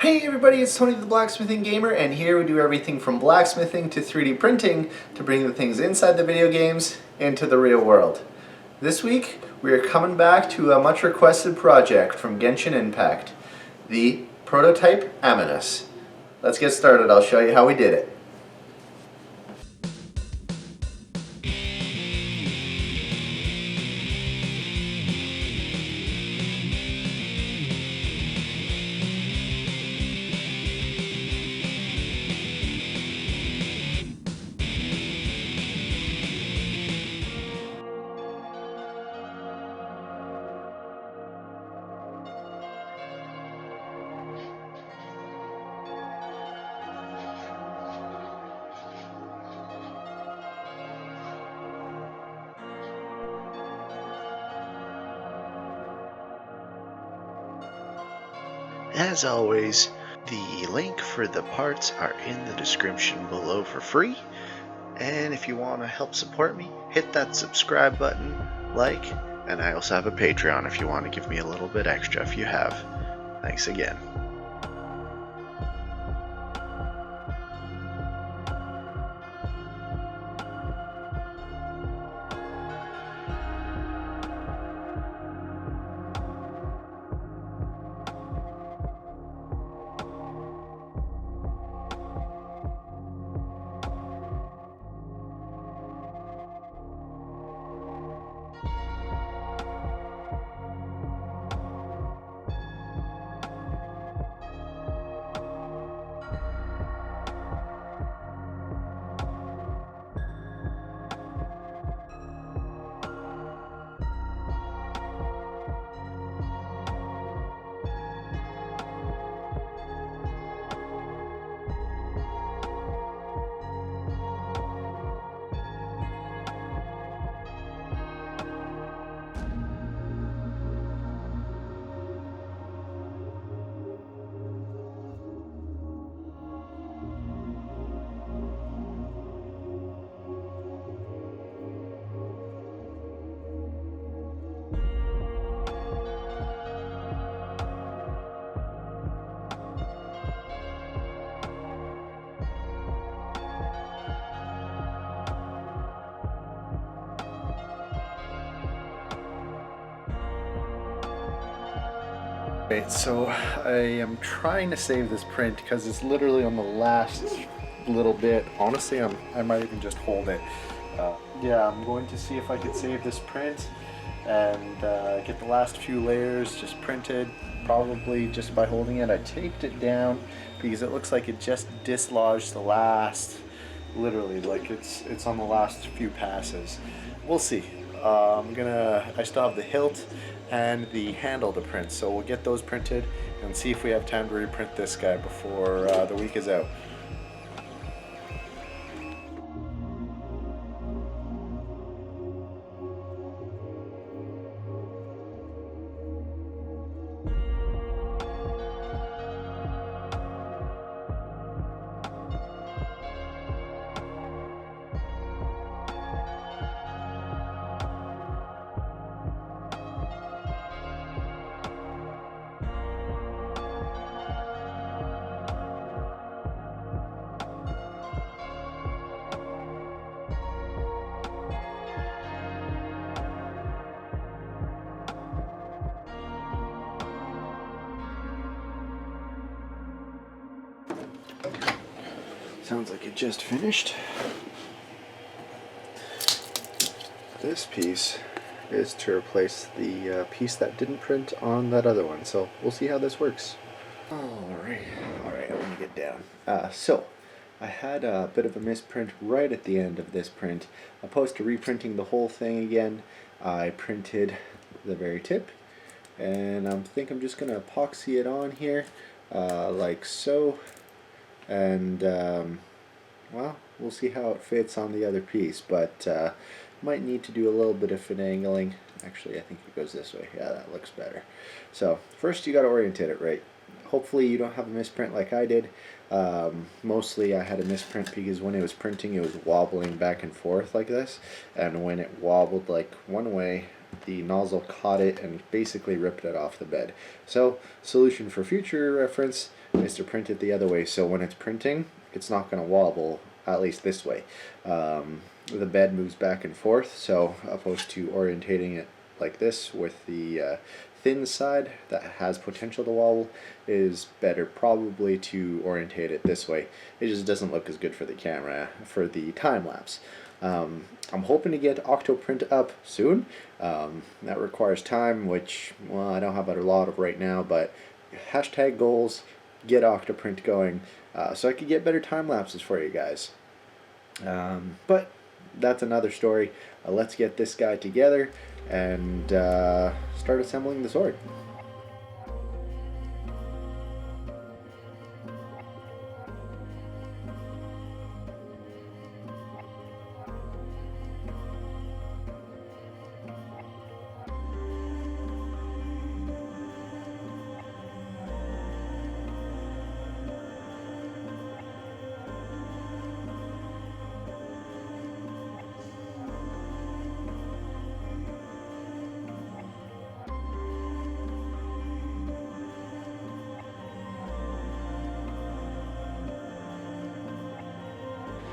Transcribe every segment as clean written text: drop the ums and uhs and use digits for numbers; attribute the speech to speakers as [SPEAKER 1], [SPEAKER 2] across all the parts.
[SPEAKER 1] Hey everybody, it's Tony the Blacksmithing Gamer, and here we do everything from blacksmithing to 3D printing to bring the things inside the video games into the real world. This week, we are coming back to a much requested project from Genshin Impact, the Prototype Aminus. Let's get started, I'll show you how we did it.
[SPEAKER 2] As always, the link for the parts are in the description below for free. And if you want to help support me, hit that subscribe button, like, and I also have a Patreon if you want to give me a little bit extra if you have. Thanks again.
[SPEAKER 1] Right, so I am trying to save this print because it's literally on the last little bit. Honestly, I might even just hold it. Yeah, I'm going to see if I could save this print and get the last few layers just printed, probably just by holding it. I taped it down because it looks like it just dislodged the last, literally, like it's on the last few passes. We'll see. I still have the hilt and the handle to print, so we'll get those printed and see if we have time to reprint this guy before the week is out. Sounds like it just finished. This piece is to replace the piece that didn't print on that other one, so we'll see how this works. Alright, let me get down. So, I had a bit of a misprint right at the end of this print. Opposed to reprinting the whole thing again, I printed the very tip, and I think I'm just going to epoxy it on here, like so. And well, we'll see how it fits on the other piece, but might need to do a little bit of finagling. Actually, I think it goes this way. Yeah, that looks better. So first you got to orientate it right. Hopefully you don't have a misprint like I did. Mostly I had a misprint because when it was printing it was wobbling back and forth like this, and when it wobbled like one way, the nozzle caught it and basically ripped it off the bed. So, solution for future reference is to print it the other way, so when it's printing, it's not going to wobble, at least this way. The bed moves back and forth, so opposed to orientating it like this with the thin side that has potential to wobble, is better probably to orientate it this way. It just doesn't look as good for the camera for the time lapse. I'm hoping to get Octoprint up soon. That requires time, which, well, I don't have a lot of right now, but hashtag goals, get Octoprint going, so I could get better time lapses for you guys. But that's another story. Let's get this guy together and start assembling the sword.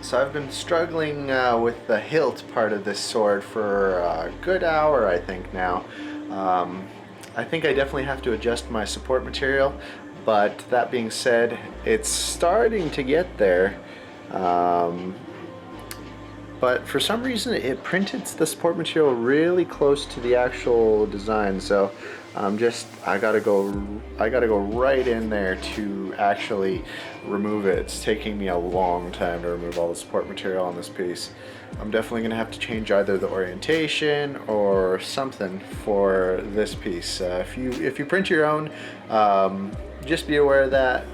[SPEAKER 1] So I've been struggling with the hilt part of this sword for a good hour, I think now. I think I definitely have to adjust my support material, but that being said, it's starting to get there. But for some reason it printed the support material really close to the actual design, so I gotta go right in there to actually remove it. It's taking me a long time to remove all the support material on this piece. I'm definitely gonna have to change either the orientation or something for this piece. If you print your own, just be aware that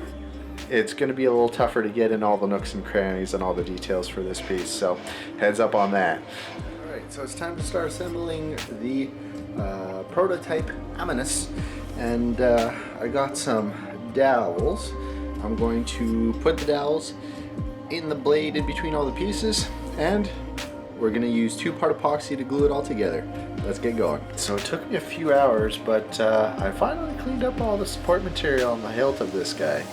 [SPEAKER 1] it's going to be a little tougher to get in all the nooks and crannies and all the details for this piece, so heads up on that. Alright, so it's time to start assembling the Prototype Aminus, and I got some dowels. I'm going to put the dowels in the blade in between all the pieces, and we're going to use 2-part epoxy to glue it all together. Let's get going. So it took me a few hours, but I finally cleaned up all the support material on the hilt of this guy.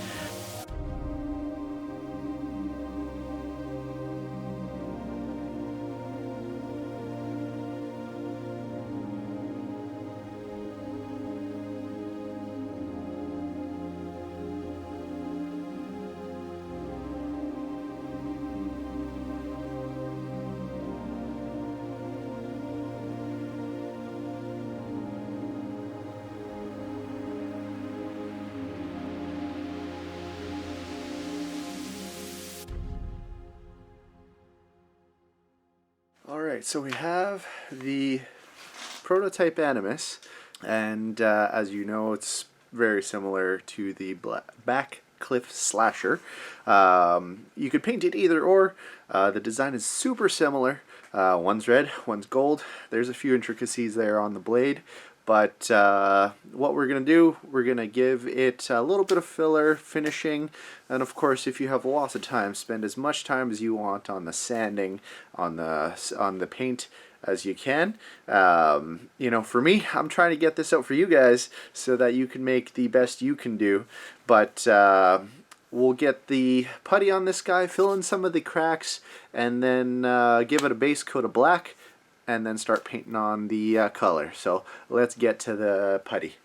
[SPEAKER 1] Alright, so we have the Prototype Animus, and as you know, it's very similar to the Blackcliff Slasher. You could paint it either or. The design is super similar. One's red, one's gold. There's a few intricacies there on the blade, but what we're going to do, we're going to give it a little bit of filler finishing, and of course, if you have lots of time, spend as much time as you want on the sanding, on the paint as you can. You know, for me, I'm trying to get this out for you guys so that you can make the best you can do, but we'll get the putty on this guy, fill in some of the cracks, and then give it a base coat of black, and then start painting on the color. So let's get to the putty.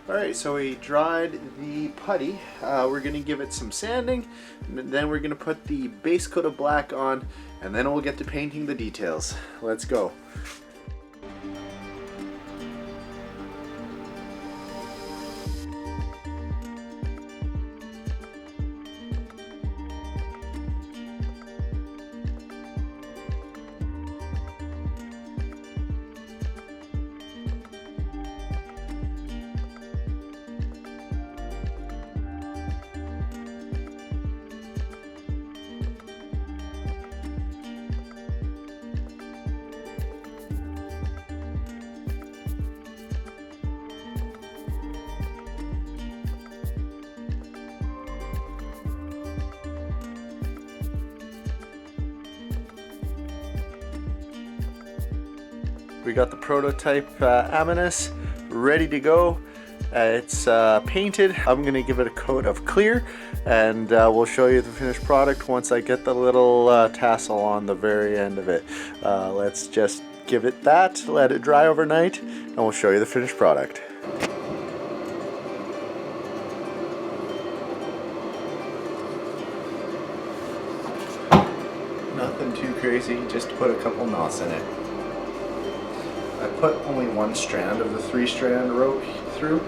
[SPEAKER 1] Alright, so we dried the putty. We're going to give it some sanding, and then we're going to put the base coat of black on, and then we'll get to painting the details. Let's go. We got the Prototype Aminus ready to go. It's painted. I'm gonna give it a coat of clear, and we'll show you the finished product once I get the little tassel on the very end of it. Let's just give it that, let it dry overnight, and we'll show you the finished product. Nothing too crazy, just put a couple knots in it. I put only one strand of the 3-strand rope through,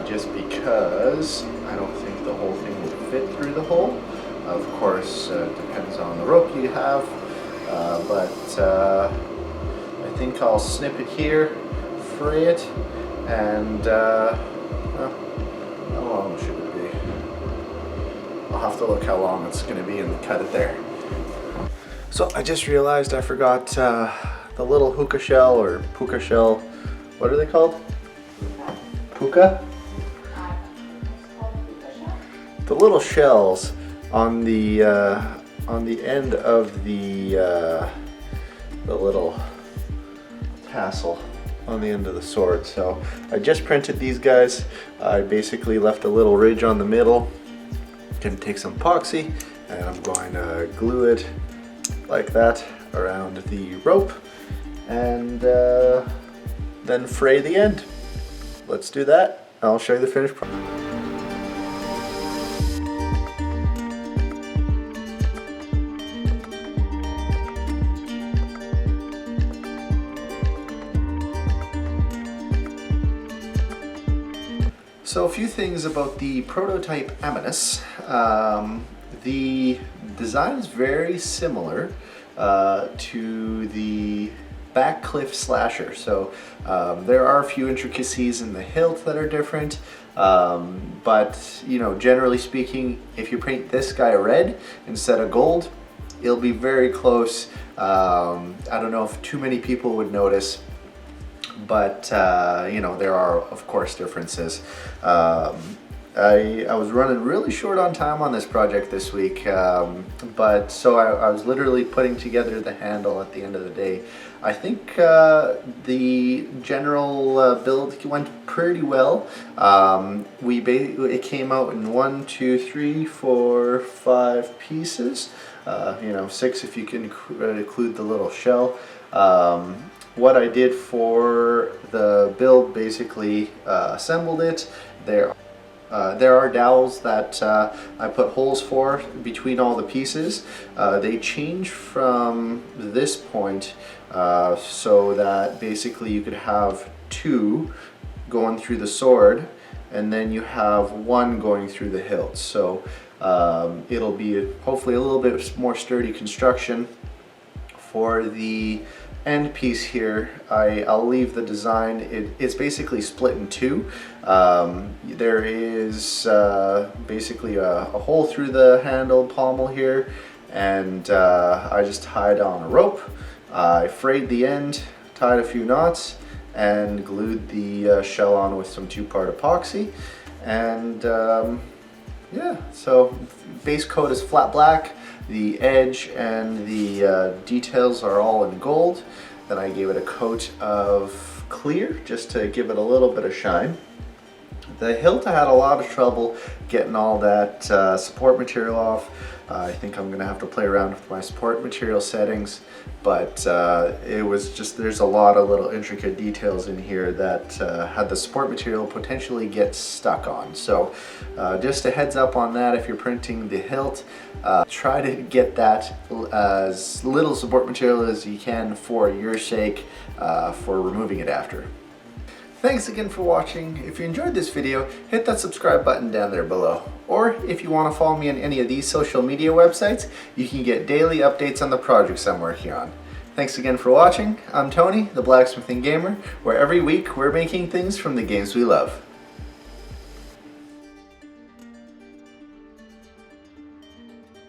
[SPEAKER 1] just because I don't think the whole thing would fit through the hole. Of course, depends on the rope you have, but I think I'll snip it here, fray it, and how long should it be? I'll have to look how long it's going to be and cut it there. So I just realized I forgot the little hookah shell or puka shell. What are they called? Puka? The little shells on the end of the little tassel on the end of the sword. So I just printed these guys. I basically left a little ridge on the middle. Gonna take some epoxy and I'm going to glue it like that around the rope and then fray the end. Let's do that. I'll show you the finished product. So a few things about the Prototype Aminus. The design is very similar to the Blackcliff Slasher. So there are a few intricacies in the hilt that are different, but you know, generally speaking, if you paint this guy red instead of gold, it'll be very close. I don't know if too many people would notice, but you know, there are of course differences. I was running really short on time on this project this week, but so I was literally putting together the handle at the end of the day. I think the general build went pretty well. It came out in 1, 2, 3, 4, 5 pieces. You know, 6 if you can include the little shell. What I did for the build, basically assembled it. There are dowels that I put holes for between all the pieces. They change from this point so that basically you could have 2 going through the sword and then you have 1 going through the hilt. So it'll be hopefully a little bit more sturdy construction. For the end piece here, I'll leave the design. It's basically split in 2. There is basically a hole through the handle pommel here, and I just tied on a rope. I frayed the end, tied a few knots, and glued the shell on with some 2-part epoxy. And yeah, so base coat is flat black. The edge and the details are all in gold. Then I gave it a coat of clear just to give it a little bit of shine. The hilt, I had a lot of trouble getting all that support material off. I think I'm gonna have to play around with my support material settings, but it was just, there's a lot of little intricate details in here that had the support material potentially get stuck on. So just a heads up on that. If you're printing the hilt, try to get that as little support material as you can for your sake, for removing it after. Thanks again for watching. If you enjoyed this video, hit that subscribe button down there below. Or if you want to follow me on any of these social media websites, you can get daily updates on the projects I'm working on. Thanks again for watching. I'm Tony, the Blacksmithing Gamer, where every week we're making things from the games we love.